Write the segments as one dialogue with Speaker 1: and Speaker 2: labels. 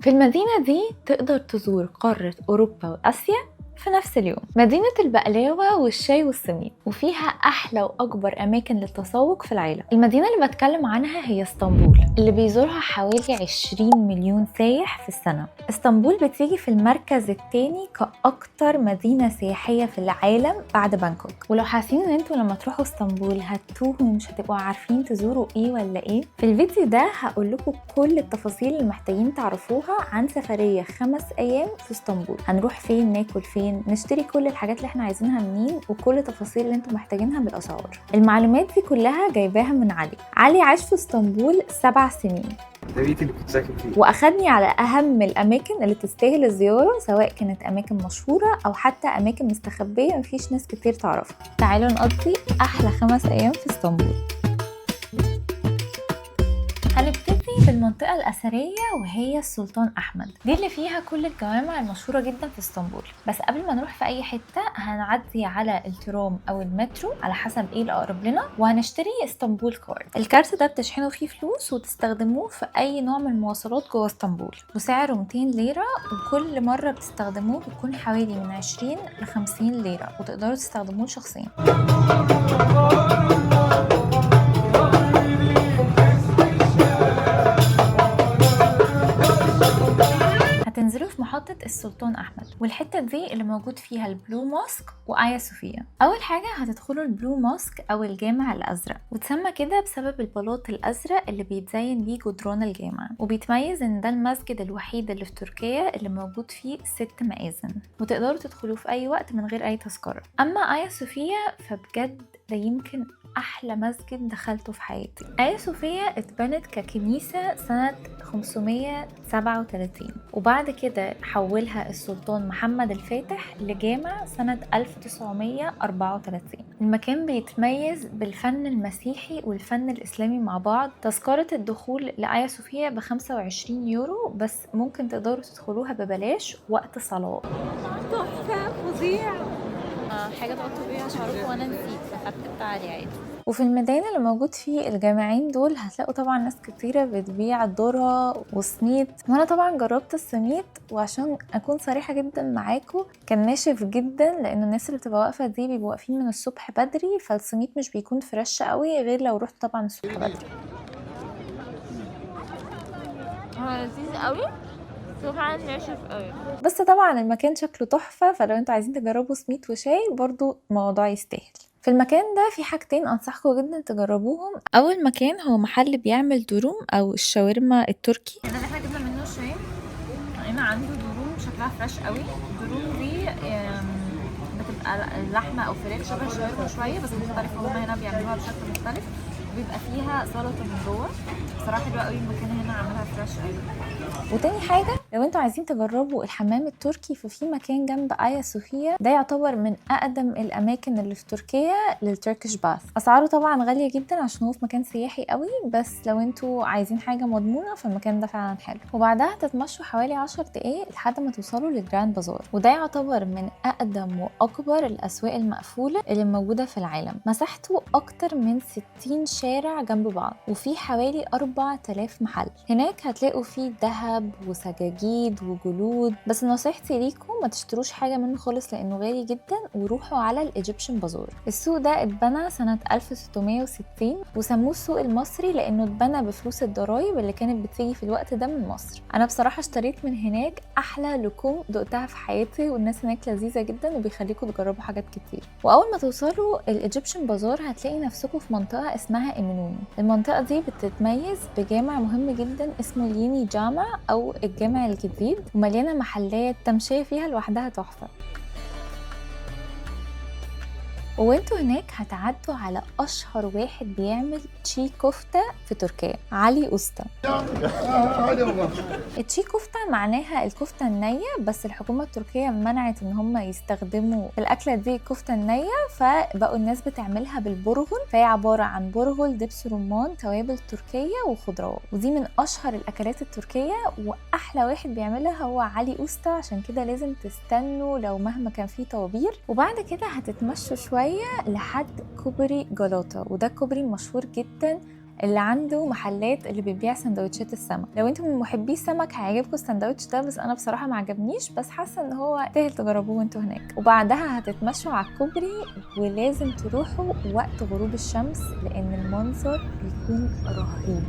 Speaker 1: في المدينة دي تقدر تزور قارة أوروبا وآسيا في نفس اليوم. مدينة البقلاوة والشاي والسميد، وفيها أحلى وأكبر أماكن للتسوق في العالم. المدينة اللي بتكلم عنها هي اسطنبول، اللي بيزورها حوالي 20 مليون سايح في السنة. اسطنبول بتيجي في المركز الثاني كأكتر مدينة سياحية في العالم بعد بانكوك. ولو حاسين ان انتوا لما تروحوا اسطنبول هتوهوا ومش هتبقوا عارفين تزوروا ايه ولا ايه، في الفيديو ده هقول لكم كل التفاصيل اللي محتاجين تعرفوها عن سفرية 5 أيام في اسطنبول. هنروح فين، ناكل فين، نشتري كل الحاجات اللي احنا عايزينها منين، وكل التفاصيل اللي انتم محتاجينها بالاسعار. المعلومات دي كلها جايباها من علي عاش في اسطنبول 7 سنين،
Speaker 2: ده بيتي اللي كنت ساكن فيه،
Speaker 1: واخدني على اهم الاماكن اللي تستاهل الزياره، سواء كانت اماكن مشهوره او حتى اماكن مستخبيه مفيش ناس كتير تعرفها. تعالوا نقضي احلى 5 ايام في اسطنبول. هنبتدي بالمنطقة الأثرية وهي السلطان أحمد، دي اللي فيها كل الجوامع المشهورة جدا في اسطنبول. بس قبل ما نروح في أي حتة هنعدي على الترام أو المترو على حسب إيه الأقرب لنا، وهنشتري اسطنبول كارد. الكارت ده بتشحنوا فيه فلوس وتستخدموه في أي نوع من المواصلات جوه اسطنبول، وسعره 200 ليرة، وكل مرة بتستخدموه بتكون حوالي من 20 ل 50 ليرة، وتقدروا تستخدموه شخصيا. هتنزلوا في محطة السلطان أحمد، والحتة دي اللي موجود فيها البلو ماسك وآيا صوفيا. أول حاجة هتدخلوا البلو ماسك أو الجامع الأزرق، وتسمى كده بسبب البلاط الأزرق اللي بيتزين بيه جدران الجامع، وبيتميز إن ده المسجد الوحيد اللي في تركيا اللي موجود فيه 6 مآذن، وتقدروا تدخلوه في أي وقت من غير أي تذكرة. أما آيا صوفيا فبجد ده يمكن أحلى مسجد دخلته في حياتي. آيا صوفيا اتبنت ككنيسة سنة 537، وبعد كده حولها السلطان محمد الفاتح لجامع سنة 1934. المكان بيتميز بالفن المسيحي والفن الإسلامي مع بعض. تذكرة الدخول لآيا صوفيا ب25 يورو، بس ممكن تقدروا تدخلوها ببلاش وقت صلاة. تحفة فظيع. حاجة تغطوا بيها شعركم وانا نسيت فخدت بتاعي عادي. وفي الميدان اللي موجود فيه الجامعين دول هتلاقوا طبعا ناس كتيرة بتبيع ذرة وسميت، وانا طبعا جربت السميت، وعشان اكون صريحة جدا معاكم كان ناشف جدا، لان الناس اللي بتبقى واقفة دي بيبقوا واقفين من الصبح بدري، فالسميت مش بيكون فريش قوي غير لو رحت طبعا الصبح بدري.
Speaker 3: لذيذ قوي، طبعا ناشف قوي،
Speaker 1: بس طبعا المكان شكله تحفة، فلو انتوا عايزين تجربوا سميت وشاي برضو الموضوع يستاهل. في المكان ده في حاجتين انصحكم جدا تجربوهم. اول مكان هو محل بيعمل دروم او الشاورما التركي.
Speaker 3: ده اللي احنا جبنا منه شاي. هنا عنده دروم شكلها فريش قوي. الدروم دي بتبقى لحمه او فراخ شبه الشاورما شويه بس مختلفه، هما هنا بيعملوها بشكل مختلف، وبيبقى فيها سلطه من جوه. بصراحه حلوه قوي، المكان هنا عاملها فريش قوي.
Speaker 1: وتاني حاجة لو انتوا عايزين تجربوا الحمام التركي، ففي مكان جنب آيا صوفيا، ده يعتبر من أقدم الأماكن اللي في تركيا للتركيش باث. أسعاره طبعا غالية جدا عشان هو في مكان سياحي قوي، بس لو انتوا عايزين حاجة مضمونة فالمكان ده فعلا حلو. وبعدها تتمشوا حوالي 10 دقايق لحد ما توصلوا للجراند بازار، وده يعتبر من أقدم وأكبر الأسواق المقفولة اللي موجودة في العالم. مساحته أكتر من 60 شارع جنب بعض، وفي حوالي 4000 محل. هناك هتلاقوا فيه ذهب وسجاجيد وجلود، بس نصيحتي ليكم ما تشتروش حاجه منه خالص لانه غالي جدا، وروحوا على الايجيبشن بازار. السوق ده اتبنى سنه 1660 وسموه السوق المصري لانه اتبنى بفلوس الضرايب اللي كانت بتيجي في الوقت ده من مصر. انا بصراحه اشتريت من هناك احلى لحوم دقتها في حياتي، والناس هناك لذيذه جدا وبيخليكم تجربوا حاجات كتير. واول ما توصلوا الايجيبشن بازار هتلاقي نفسكم في منطقه اسمها ايمنوني. المنطقه دي بتتميز بجامع مهم جدا اسمه اليني جامع او الجامع الجديد، ومليانه محلات تمشيه فيها لوحدها تحفه. وانتوا هناك هتعدوا على اشهر واحد بيعمل تشي كفته في تركيا، علي أستا. التشي كفته معناها الكفته النيه، بس الحكومه التركيه منعت ان هم يستخدموا في الاكله دي الكفته النيه، فبقوا الناس بتعملها بالبرغل، فهي عباره عن برغل، دبس رمان، توابل تركيه وخضروات، ودي من اشهر الاكلات التركيه، واحلى واحد بيعملها هو علي أستا، عشان كده لازم تستنوا لو مهما كان فيه طوابير. وبعد كده هتتمشوا شويه لحد كوبري جلاطة، وده كوبري مشهور جدا اللي عنده محلات اللي بتبيع سندوتشات السمك. لو انتم من محبي السمك هيعجبكم السندوتش ده، بس انا بصراحه ما عجبنيش، بس حاسه ان هو يستاهل تجربوه وانتوا هناك. وبعدها هتتمشوا على الكوبري، ولازم تروحوا وقت غروب الشمس لان المنظر بيكون رهيب.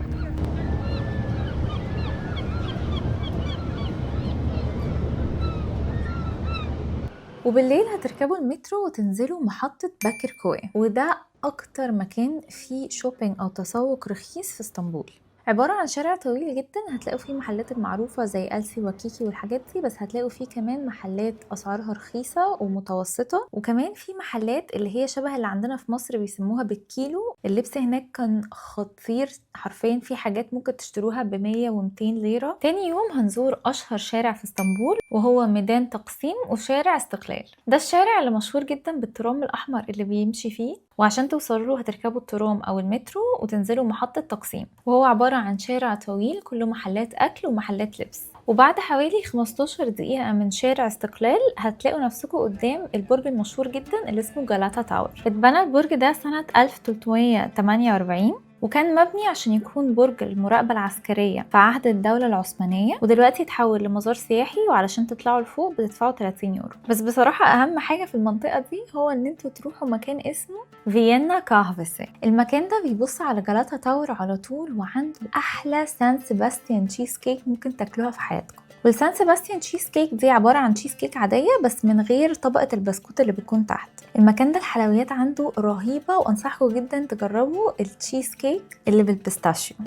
Speaker 1: وبالليل هتركبوا المترو وتنزلوا محطة باكر كوي، وده أكتر مكان فيه شوبينج أو تسوق رخيص في اسطنبول. عبارة عن شارع طويل جدا، هتلاقوا فيه محلات المعروفة زي ألسي وكيكي والحاجات دي، بس هتلاقوا فيه كمان محلات أسعارها رخيصة ومتوسطة، وكمان فيه محلات اللي هي شبه اللي عندنا في مصر بيسموها بالكيلو. اللبس هناك كان خطير حرفيا، في حاجات ممكن تشتروها ب100 و200 ليرة. تاني يوم هنزور أشهر شارع في اسطنبول وهو ميدان تقسيم وشارع استقلال. ده الشارع اللي مشهور جدا بالترام الأحمر اللي بيمشي فيه، وعشان توصلوا له هتركبوا الترام أو المترو وتنزلوا محطة تقسيم، وهو عبارة عن شارع طويل كله محلات أكل ومحلات لبس. وبعد حوالي 15 دقيقة من شارع استقلال هتلاقوا نفسكم قدام البرج المشهور جدا اللي اسمه جالاتا تاور. اتبنى البرج ده سنة 1348 وكان مبني عشان يكون برج المراقبة العسكرية في عهد الدولة العثمانية، ودلوقتي اتحول لمزار سياحي، وعلشان تطلعوا لفوق بتدفعوا 30 يورو. بس بصراحة أهم حاجة في المنطقة دي هو إن انتوا تروحوا مكان اسمه فيينا كاهفسي. المكان ده بيبص على جالاتا تاور على طول، وعنده أحلى سان سيباستيان تشيز كيك ممكن تاكلوها في حياتكم. والسان سيباستيان تشيز كيك دي عبارة عن تشيز كيك عادية بس من غير طبقة البسكوت اللي بتكون تحت. المكان ده الحلويات عنده رهيبة، وأنصحكم جدا تجربوا التشيز كيك اللي بالبيستاشيو.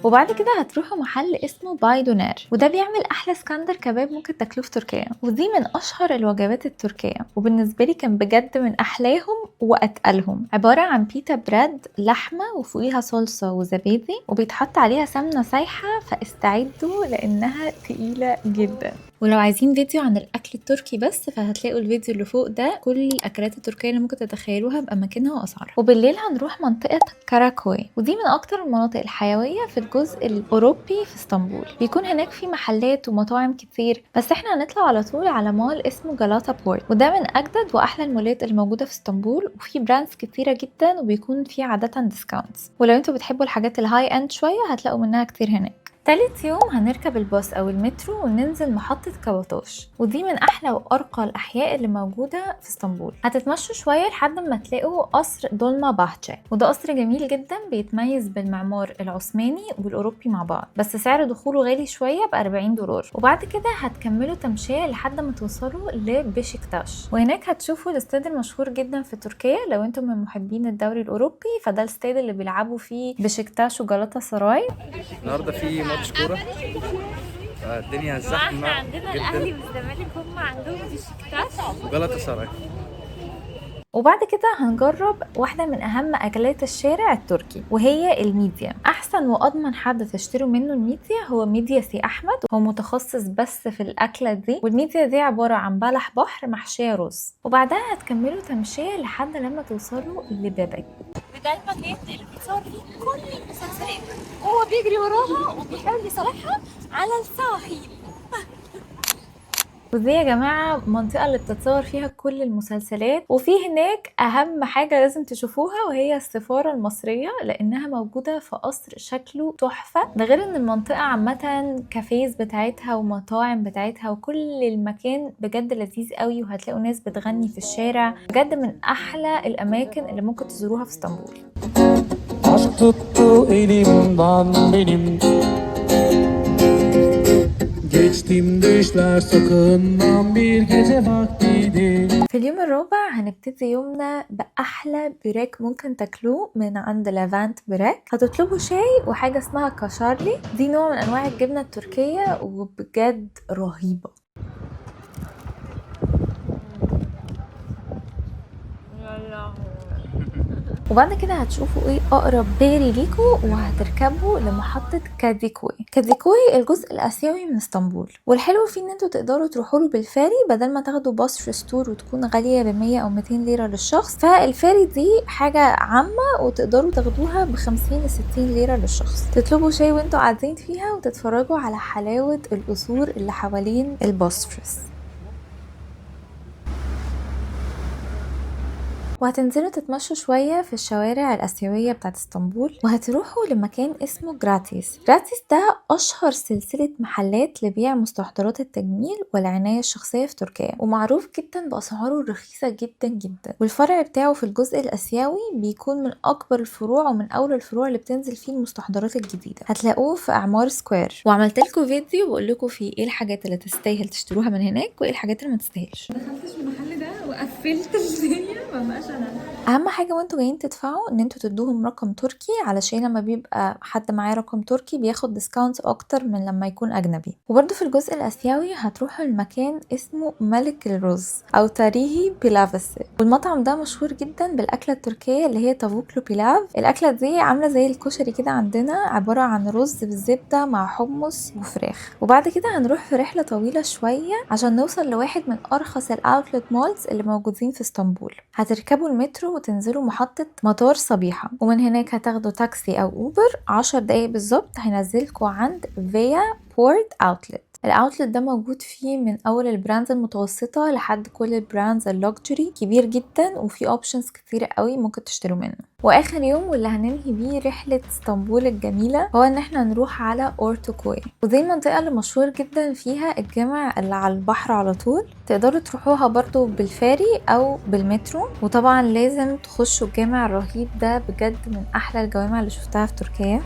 Speaker 1: وبعد كده هتروحوا محل اسمه باي دونار، وده بيعمل احلى اسكندر كباب ممكن تاكلوه في تركيا، ودي من اشهر الوجبات التركيه، وبالنسبه لي كان بجد من احلاهم واتقلهم. عباره عن بيتا براد لحمه وفوقيها صلصه وزبادي، وبيتحط عليها سمنه سايحه، فاستعدوا لانها تقيله جدا. ولو عايزين فيديو عن الاكل التركي بس فهتلاقوا الفيديو اللي فوق ده كل الاكلات التركيه اللي ممكن تتخيلوها باماكنها واسعارها. وبالليل هنروح منطقه كاراكوي، ودي من اكتر المناطق الحيويه في الجزء الاوروبي في اسطنبول. بيكون هناك في محلات ومطاعم كتير، بس احنا هنطلع على طول على مول اسمه جالاتا بورت، وده من اجدد واحلى المولات اللي موجوده في اسطنبول، وفي براندز كتيره جدا وبيكون فيه عاده ديسكاونتس. ولو انتوا بتحبوا الحاجات الهاي اند شويه هتلاقوا منها كتير هناك. تالت يوم هنركب الباص او المترو وننزل محطة كاباتوش، ودي من احلى وارقى الاحياء اللي موجودة في اسطنبول. هتتمشوا شوية لحد ما تلاقوا قصر دولما باهتشي، وده قصر جميل جدا بيتميز بالمعمار العثماني والاوروبي مع بعض، بس سعر دخوله غالي شوية ب40 دولار. وبعد كده هتكملوا تمشية لحد ما توصلوا لبشكتاش، وهناك هتشوفوا الاستاد المشهور جدا في تركيا. لو انتم من محبين الدوري الاوروبي فده الاستاد اللي بيلعبوا فيه بشكتاش وجالاتا سراي.
Speaker 2: النهارده في ماتش كوره، الدنيا زحمه
Speaker 3: عندنا الاهلي والزمالك، هم عندهم بشكتاش
Speaker 2: وجلطة سراي.
Speaker 1: وبعد كده هنجرب واحدة من أهم أكلات الشارع التركي وهي الميديا. أحسن وأضمن حد تشتروا منه الميديا هو ميديا سي أحمد، هو متخصص بس في الأكلة دي، والميديا دي عبارة عن بلح بحر محشية رز. وبعدها هتكملوا تمشية لحد لما توصلوا لبابك،
Speaker 3: وده المكان اللي بيتصور فيه كل المسلسلات، وهو بيجري وراها وبيحاول يصالحها على الساحل.
Speaker 1: ودي يا جماعة منطقة اللي بتتصور فيها كل المسلسلات. وفي هناك أهم حاجة لازم تشوفوها وهي السفارة المصرية، لأنها موجودة في قصر شكله تحفة. ده غير إن المنطقة عامة كافيز بتاعتها ومطاعم بتاعتها وكل المكان بجد لذيذ قوي، وهتلاقوا ناس بتغني في الشارع. بجد من أحلى الأماكن اللي ممكن تزوروها في اسطنبول.
Speaker 4: Aşk tuttu elimden benim. Geçtim düşler sakınmam bir gece vaktiydi.
Speaker 1: في اليوم الرابع هنبتدي يومنا بأحلى بريك ممكن تاكلوه من عند لافانت بريك. هتطلبوا شاي وحاجة اسمها كاشارلي، دي نوع من أنواع الجبنة التركية وبجد رهيبة. وبعد كده هتشوفوا ايه اقرب بيري ليكوا وهتركبوا لمحطة كاديكوي. كاديكوي الجزء الاسيوي من اسطنبول، والحلو فيه ان انتوا تقدروا تروحوا له بالفاري بدل ما تاخدوا باص في ستور وتكون غالية ب100 او 200 ليرة للشخص. فالفاري دي حاجة عامة وتقدروا تاخدوها ب50 ل60 ليرة للشخص. تطلبوا شاي وانتوا قاعدين فيها وتتفرجوا على حلاوة القصور اللي حوالين البوسفورس. وهتنزلوا تتمشوا شوية في الشوارع الآسيوية بتاعت اسطنبول، وهتروحوا لمكان اسمه جراتيس. جراتيس ده أشهر سلسلة محلات لبيع مستحضرات التجميل والعناية الشخصية في تركيا، ومعروف جدا بأسعاره الرخيصة جدا جدا. والفرع بتاعه في الجزء الآسيوي بيكون من أكبر الفروع ومن أول الفروع اللي بتنزل فيه المستحضرات الجديدة. هتلاقوه في أعمار سكوير. وعملت لكم فيديو بقول لكم فيه ايه الحاجات اللي تستاهل تشتروها من هناك وايه الحاجات اللي ما تستاهلش.
Speaker 3: دخلتش المحل ده وقفلت الدنيا، ما بقاش انا.
Speaker 1: اهم حاجه وانتوا جايين تدفعوا ان انتوا تدوهم رقم تركي، علشان لما بيبقى حد معاه رقم تركي بياخد ديسكاونت اكتر من لما يكون اجنبي. وبرده في الجزء الاسيوي هتروحوا المكان اسمه ملك الرز او تاريهي بيلافس، والمطعم ده مشهور جدا بالاكله التركيه اللي هي تافوكلو بيلاف. الاكله دي عامله زي الكشري كده عندنا، عباره عن رز بالزبده مع حمص وفراخ. وبعد كده هنروح في رحله طويله شويه عشان نوصل لواحد من ارخص الاوتلت مولز اللي موجودين في اسطنبول. هتركبوا المترو وتنزلوا محطة مطار صبيحة، ومن هناك هتاخدوا تاكسي أو أوبر 10 دقايق بالظبط هينزلكوا عند فيا بورت أوتلت. الاوتلت ده موجود فيه من اول البراندز المتوسطه لحد كل البراندز اللوكسجري، كبير جدا وفيه اوبشنز كتير قوي ممكن تشتروا منه. واخر يوم واللي هننهي بيه رحله اسطنبول الجميله هو ان احنا نروح على اورتوكوي، ودي المنطقه اللي مشهور جدا فيها الجامع اللي على البحر على طول. تقدروا تروحوها برضو بالفاري او بالمترو، وطبعا لازم تخشوا الجامع الرهيب ده، بجد من احلى الجوامع اللي شفتها في تركيا.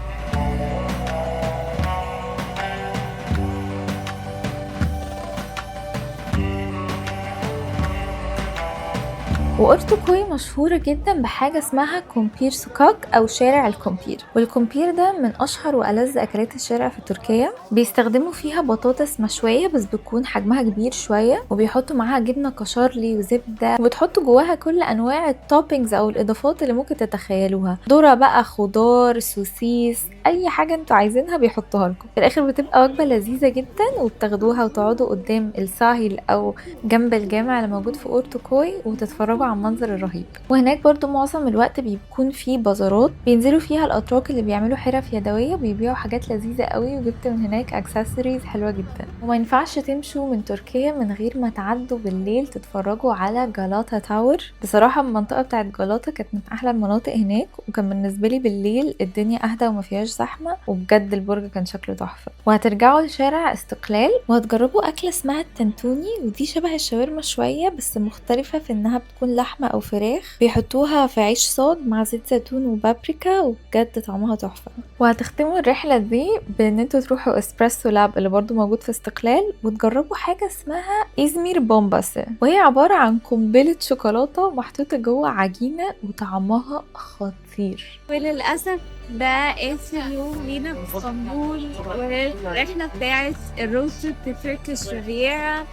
Speaker 1: وأورتوكوي مشهورة جدا بحاجة اسمها كومبير سوكاك أو شارع الكومبير، والكومبير ده من أشهر وألذ أكلات الشارع في تركيا. بيستخدموا فيها بطاطس مشوية بس بتكون حجمها كبير شوية، وبيحطوا معاها جبنة كشارلي وزبدة، وبتحطوا جواها كل أنواع التوبينجز أو الإضافات اللي ممكن تتخيلوها، ذرة بقى، خضار، سوسيس، أي حاجة انتوا عايزينها بيحطوها لكم. في الآخر بتبقى وجبة لذيذة جدا، وبتاخدوها وتقعدوا قدام الساحل أو جنب الجامع اللي موجود في أورتوكوي وتتفرجوا على المنظر الرهيب. وهناك برضو معظم الوقت بيكون في بازارات بينزلوا فيها الاتراك اللي بيعملوا حرف يدويه وبيبيعوا حاجات لذيذه قوي، وجبت من هناك اكسسوارز حلوه جدا. وما ينفعش تمشوا من تركيا من غير ما تعدوا بالليل تتفرجوا على جالاتا تاور. بصراحه المنطقه بتاعت جالاتا كانت من احلى المناطق هناك، وكان بالنسبه لي بالليل الدنيا اهدى وما فيهاش زحمه، وبجد البرج كان شكله تحفه. وهترجعوا لشارع استقلال وهتجربوا اكله اسمها التنتوني، ودي شبه الشاورما شويه بس مختلفه في انها بتكون لحمه او فراخ، بيحطوها في عيش صاج مع زيت زيتون وبابريكا، وبجد طعمها تحفه. وهتختموا الرحله دي بان انتوا تروحوا اسبريسو لاب اللي برضو موجود في استقلال، وتجربوا حاجه اسمها ازمير بومباس، وهي عباره عن قنبله شوكولاته محطوطه جوه عجينه وطعمها خطير.
Speaker 3: وللأسف ده آخر يوم لينا في اسطنبول، والرحلة بتاعت الرود تو تركيش ريفيرا.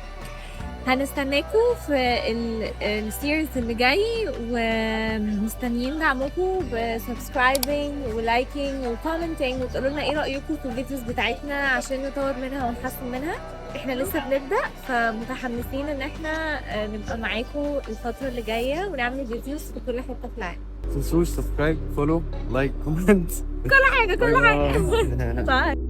Speaker 3: هنستناكم في السيريز اللي جاي، ومستنيين دعمكم بسبسكرايبنج ولايكينج وكومنتينج، وتقولوا لنا ايه رأيكم في الفيديوز بتاعتنا عشان نطور منها ونحسن منها. احنا لسه بنبدأ، فمتحمسين ان احنا نبقى معاكم الفترة اللي جاية ونعمل فيديوز في كل حتة في العالم.
Speaker 2: تنسوش سبسكرايب، فولو، لايك، كومنت،
Speaker 3: كل حاجة. باي.